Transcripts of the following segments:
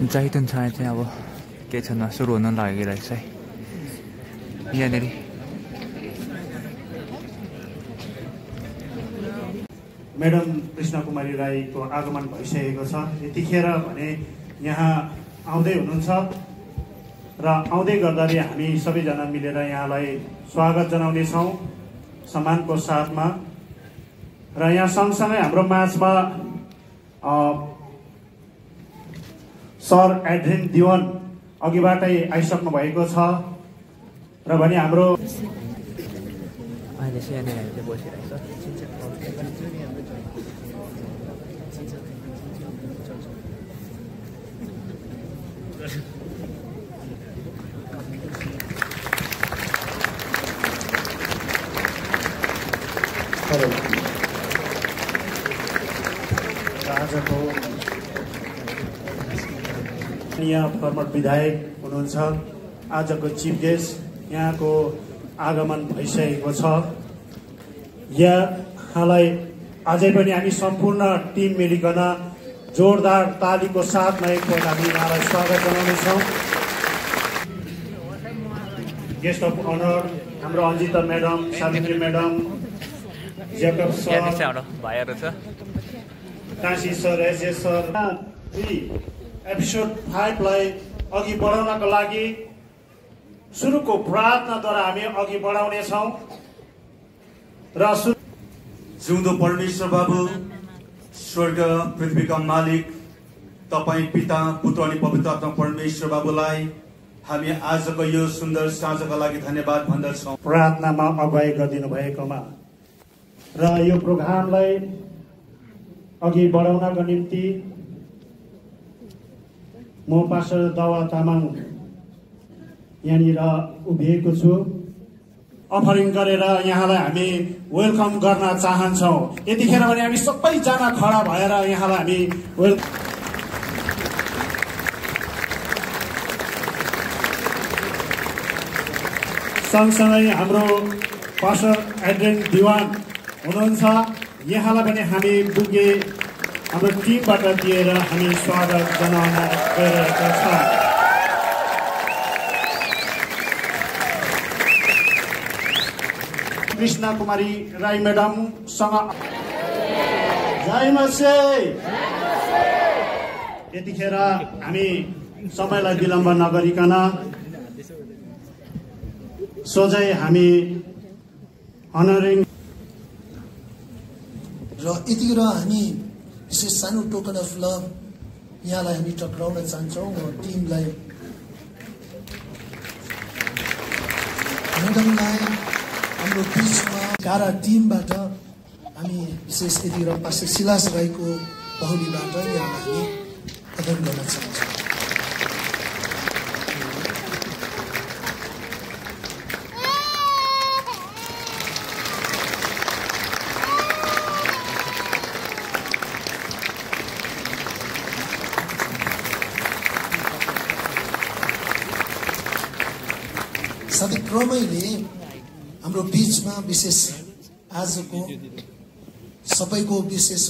जाइतुन छाया चाहिँ अब के छ न सुरु हुन लागिरहेछ है यहाँनिर मैडम कृष्ण कुमारी राईको आगमन भइसकेको छ। यतिखेर भने यहाँ आउँदै हुनुहुन्छ र आउँदै गर्दाखेरि हामी सबैजना मिलेर यहाँलाई स्वागत जनाउनेछौँ सम्मानको साथमा। र यहाँ सँगसँगै हाम्रो माझमा सर एड्रिन दिवान अघिबाटै आइसक्नु भएको छ र भने हाम्रो आजको यहाँ कर्मठ विधायक हुनुहुन्छ, आजको चिफ गेस्ट यहाँको आगमन भइसकेको छ। यहाँलाई अझै पनि हामी सम्पूर्ण टिम मिलिकन जोरदार तालीको साथमा एकपल्ट हामी यहाँलाई स्वागत जनाउनेछौँ। गेस्ट अफ अनर हाम्रो Anjita madam, Savitri madam, Jacob sir, Kashi sir, SS sir, episode 5 लाई अघि बढाउनको लागि सुरुको प्रार्थनाद्वारा हामी अघि बढाउनेछौँ र जिउँदो परमेश्वर बाबु, स्वर्ग पृथ्वीका मालिक तपाईँ पिता, पुत्र अनि पवित्र आत्मा परमेश्वर बाबुलाई हामी आजको यो सुन्दर साँझका लागि धन्यवाद भन्दछौँ। प्रार्थनामा अगुवाई गरिदिनु भएकोमा र यो प्रोग्रामलाई अघि बढाउनको निम्ति म पास्टर दावा तामाङ यहाँनिर उभिएको छु। अफरिङ गरेर यहाँलाई हामी वेलकम गर्न चाहन्छौँ। यतिखेर भने हामी सबैजना खडा भएर यहाँलाई हामी सँगसँगै हाम्रो पास्टर एड्रिन दिवान हुनुहुन्छ, यहाँलाई पनि हामी बुके हाम्रो टिमबाट दिएर हामी स्वागत जनाउन गइरहेका छौँ। कृष्ण कुमारी राई म्याडमसँग जय मसे। यतिखेर हामी समयलाई विलम्ब नगरिकन सोझै हामी अनरिङ र यतिखेर हामी विशेष सानो टोकन अफ लभ यहाँलाई हामी टक्राउन चाहन्छौँ। र टिमलाई म्याडमलाई हाम्रो बिचमा कारा टिमबाट हामी विशेष यतिखेर पास्टर सिलास राईको बाहुलीबाट यहाँलाई हामी प्रदान गर्न चाहन्छौँ। साथै क्रमैले हाम्रो बीचमा विशेष आजको सबैको विशेष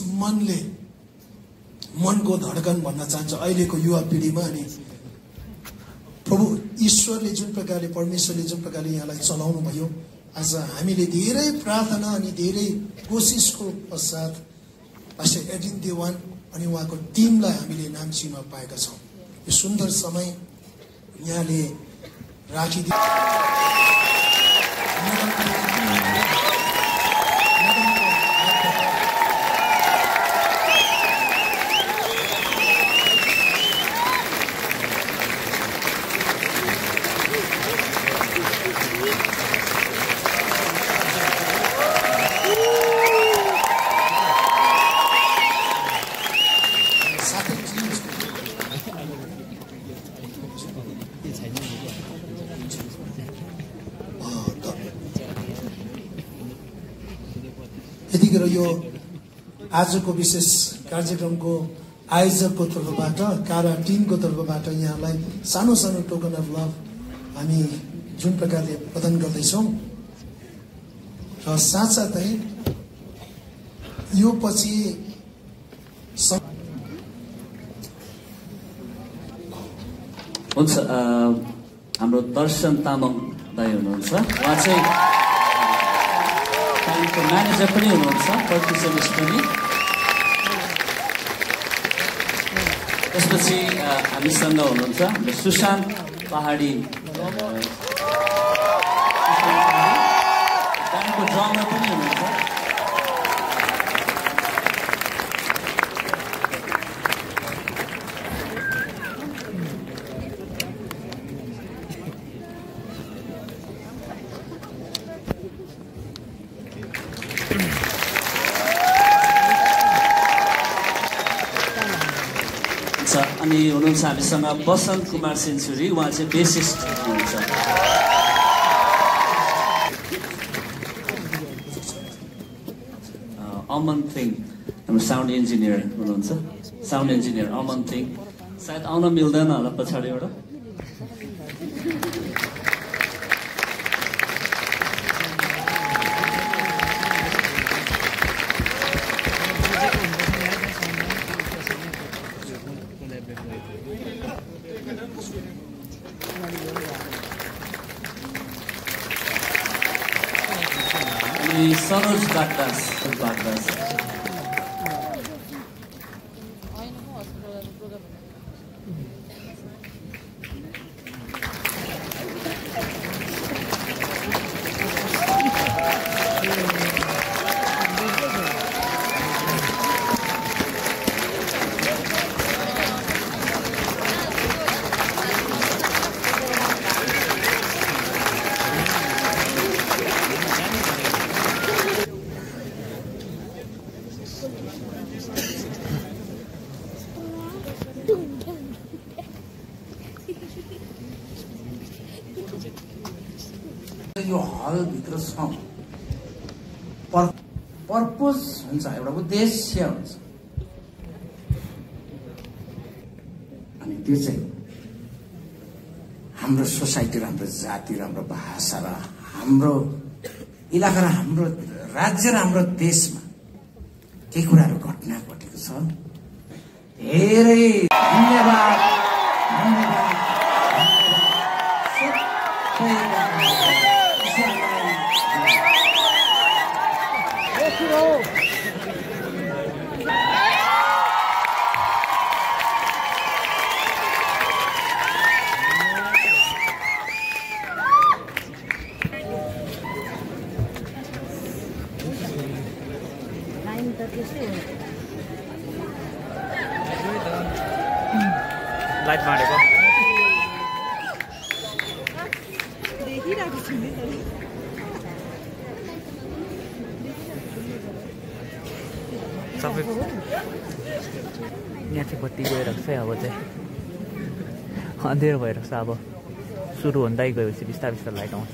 मनको धड्कन भन्न चाहन्छ अहिलेको युवा पिँढीमा। अनि प्रभु ईश्वरले जुन प्रकारले, परमेश्वरले जुन प्रकारले यहाँलाई चलाउनु भयो, आज हामीले धेरै प्रार्थना अनि धेरै कोसिसको पश्चात पास्टर एड्रिन देवान अनि उहाँको टिमलाई हामीले नाम्चीमा पाएका छौँ। यो सुन्दर समय यहाँले राखिदिनु। यतिखेर यो आजको विशेष कार्यक्रमको आयोजकको तर्फबाट, कारा टिमको तर्फबाट यहाँलाई सानो सानो टोकन अफ लभ हामी जुन प्रकारले प्रदान गर्दैछौँ। र साथसाथै यो पछि हुन्छ हाम्रो दर्शन तामाङ दाइ हुनुहुन्छ उहाँ चाहिँ कालिम्पोङ म्यानेजर पनि हुनुहुन्छ पर्टिसनिस्ट पनि त्यसपछि हामीसँग हुनुहुन्छ हाम्रो सुशान्त पहाडी गानको ड्रमर पनि हुनुहुन्छ अनि हुनुहुन्छ हामीसँग बसन्त कुमार सेन्चुरी उहाँ चाहिँ बेसिस्ट हुनुहुन्छ अमन थिङ हाम्रो साउन्ड इन्जिनियर हुनुहुन्छ साउन्ड इन्जिनियर अमन थिङ सायद आउन मिल्दैन होला पछाडिबाट सरोज बागदास यो हलभित्र छौँ पर्पज हुन्छ एउटा उद्देश्य हुन्छ अनि त्यो चाहिँ हाम्रो सोसाइटी र हाम्रो जाति र हाम्रो भाषा र हाम्रो इलाका र हाम्रो राज्य र हाम्रो देशमा केही कुराहरू घटना घटेको छ धेरै धन्यवाद लाइट मारेको सबै यहाँ चाहिँ बत्ती गइरहेको छ अब चाहिँ अँधेरो भइरहेको छ अब सुरु हुँदै गएपछि बिस्तारै बिस्तारै लाइट आउँछ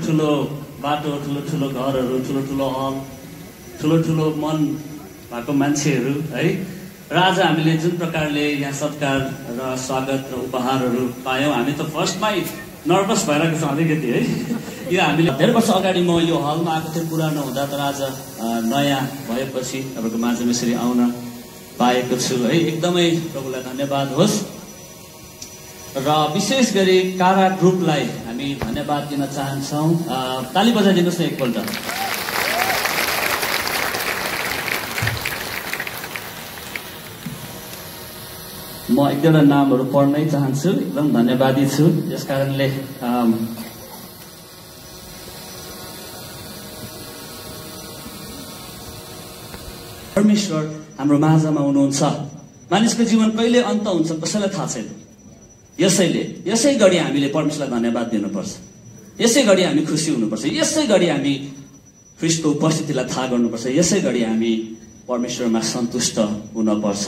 ठुलो बाटो, ठुलो ठुलो घरहरू, ठुलो ठुलो हल, ठुलो ठुलो मन भएको मान्छेहरू है। र आज हामीले जुन प्रकारले यहाँ सत्कार र स्वागत र उपहारहरू पायौँ, हामी त फर्स्टमै नर्भस भइरहेको छ अलिकति है। यो हामीले धेरै वर्ष अगाडि म यो हलमा आएको थिएँ पुरानो हुँदा, तर आज नयाँ भएपछि तपाईँको माझमा यसरी आउन पाएको छु है। एकदमै प्रभुलाई धन्यवाद होस्। र विशेष गरी कारा ग्रुपलाई हामी धन्यवाद दिन चाहन्छौँ। ताली बजाइदिनुहोस् न एकपल्ट। म एक दुईवटा नामहरू पढ्नै चाहन्छु, एकदम धन्यवादी छु। यस कारणले परमेश्वर हाम्रो माझमा हुनुहुन्छ। मानिसको जीवन कहिले अन्त हुन्छ कसैलाई थाहा छैन। यसै घडी हामीले परमेश्वरलाई धन्यवाद दिनुपर्छ। यसै घडी हामी खुसी हुनुपर्छ। यसै घडी हामी ख्रीष्टको उपस्थितिलाई थाहा गर्नुपर्छ। यसै घडी हामी परमेश्वरमा सन्तुष्ट हुनपर्छ।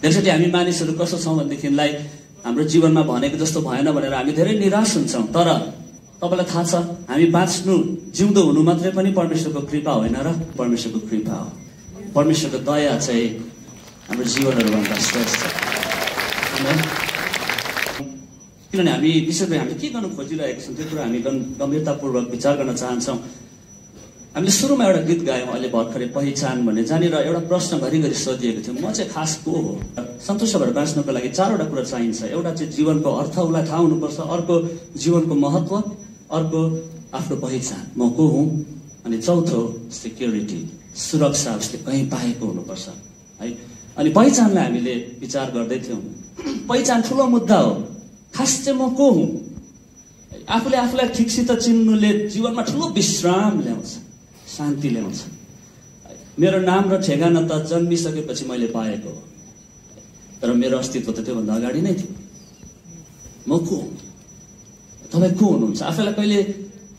त्यसैले हामी मानिसहरू कस्तो छौँ भनेदेखिलाई हाम्रो जीवनमा भनेको जस्तो भएन भनेर हामी धेरै निराश हुन्छौँ। तर तपाईँलाई थाहा छ, हामी जिउँदो हुनु मात्रै पनि परमेश्वरको कृपा होइन र परमेश्वरको कृपा हो। परमेश्वरको दया चाहिँ हाम्रो जीवनहरूभन्दा श्रेष्ठ छ। किनभने हामी विशेष गरी हामीले के गर्नु खोजिरहेको छौँ त्यो कुरा हामी गम्भीरतापूर्वक विचार गर्न चाहन्छौँ। हामीले सुरुमा एउटा गीत गायौँ अहिले भर्खरै, पहिचान भन्ने, जहाँनिर एउटा प्रश्न घरिघरि सोधिएको थियो, म चाहिँ खास को हो। सन्तुष्ट भएर बाँच्नको लागि चारवटा कुरा चाहिन्छ। एउटा चाहिँ जीवनको अर्थ उसलाई थाहा हुनुपर्छ, अर्को जीवनको महत्त्व, अर्को आफ्नो पहिचान म को हुँ, अनि चौथो सिक्योरिटी सुरक्षा उसले कहीँ पाएको हुनुपर्छ है। अनि पहिचानलाई हामीले विचार गर्दै थियौँ। पहिचान ठुलो मुद्दा हो। खास चाहिँ म को हुँ, आफूले आफूलाई ठिकसित चिन्नुले जीवनमा ठुलो विश्राम ल्याउँछ, शान्ति ल्याउँछ। मेरो नाम र ठेगाना त जन्मिसकेपछि मैले पाएको हो, तर मेरो अस्तित्व त त्योभन्दा अगाडि नै थियो। म को हुँ, तपाईँ को हुनुहुन्छ? आफैलाई कहिले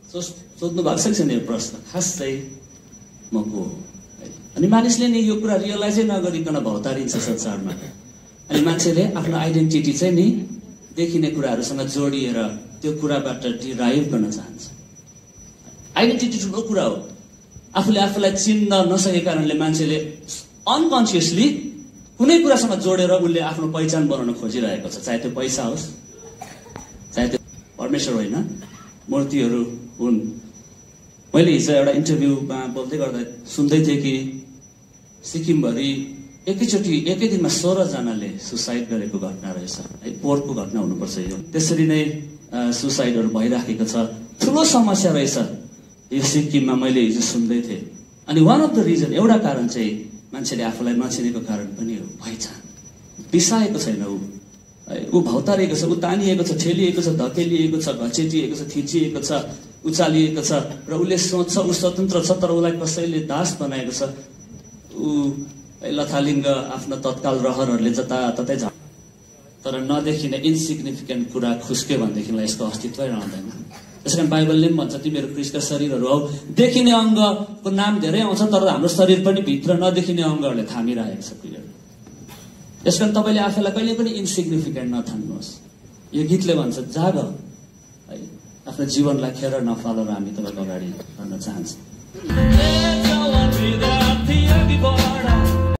सोध्नु भएको छ नि यो प्रश्न? खास चाहिँ म को हो। अनि मानिसले नि यो कुरा रियलाइजै नगरिकन भौतारिन्छ संसारमा। अनि मान्छेले आफ्नो आइडेन्टिटी चाहिँ नि देखिने कुराहरूसँग जोडिएर त्यो कुराबाट डिराइभ गर्न चाहन्छ। आइडेन्टिटी ठुलो कुरा हो। आफूले आफूलाई चिन्न नसकेको कारणले मान्छेले अनकन्सियसली कुनै कुरासँग जोडेर उसले आफ्नो पहिचान बनाउन खोजिरहेको छ। चाहे त्यो पैसा होस्, चाहे त्यो परमेश्वर होइन, मूर्तिहरू हुन्। मैले हिजो एउटा इन्टरभ्यूमा बोल्दै गर्दा सुन्दै थिएँ कि सिक्किमभरि एकै दिनमा 16 जनाले सुसाइड गरेको घटना रहेछ है। पोहोरको घटना हुनुपर्छ यो। त्यसरी नै सुसाइडहरू भइराखेको छ। ठुलो समस्या रहेछ यो सिक्किममा, मैले हिजो सुन्दै थिएँ। अनि वान अफ द रिजन, एउटा कारण चाहिँ मान्छेले आफूलाई नचिनेको कारण पनि हो। पहिचान बिसाएको छैन, ऊ भौतारिएको छ, ऊ तानिएको छ, ठेलिएको छ, धकेलिएको छ, घचेटिएको छ, थिचिएको छ, उचालिएको छ। र उसले सोच्छ ऊ स्वतन्त्र छ, तर उसलाई कसैले दास बनाएको छ। ऊ लथालिङ्ग आफ्ना तत्काल रहरहरूले जताततै झा, तर नदेखिने इन्सिग्निफिकेन्ट कुरा खुस्क्यो भनेदेखिलाई यसको अस्तित्वै रहँदैन। त्यस कारण बाइबलले पनि भन्छ तिमीहरू ख्रीष्टका शरीरहरू हौ। देखिने अङ्गको नाम धेरै आउँछ, तर हाम्रो शरीर पनि भित्र नदेखिने अङ्गहरूले थामिरहेको छ पीडा। त्यस कारण तपाईँले आफैलाई कहिले पनि इन्सिग्निफिकेन्ट नठान्नुहोस्। यो गीतले भन्छ जाग है, आफ्नो जीवनलाई खेर नफालेर हामी तपाईँको अगाडि गर्न चाहन्छौँ।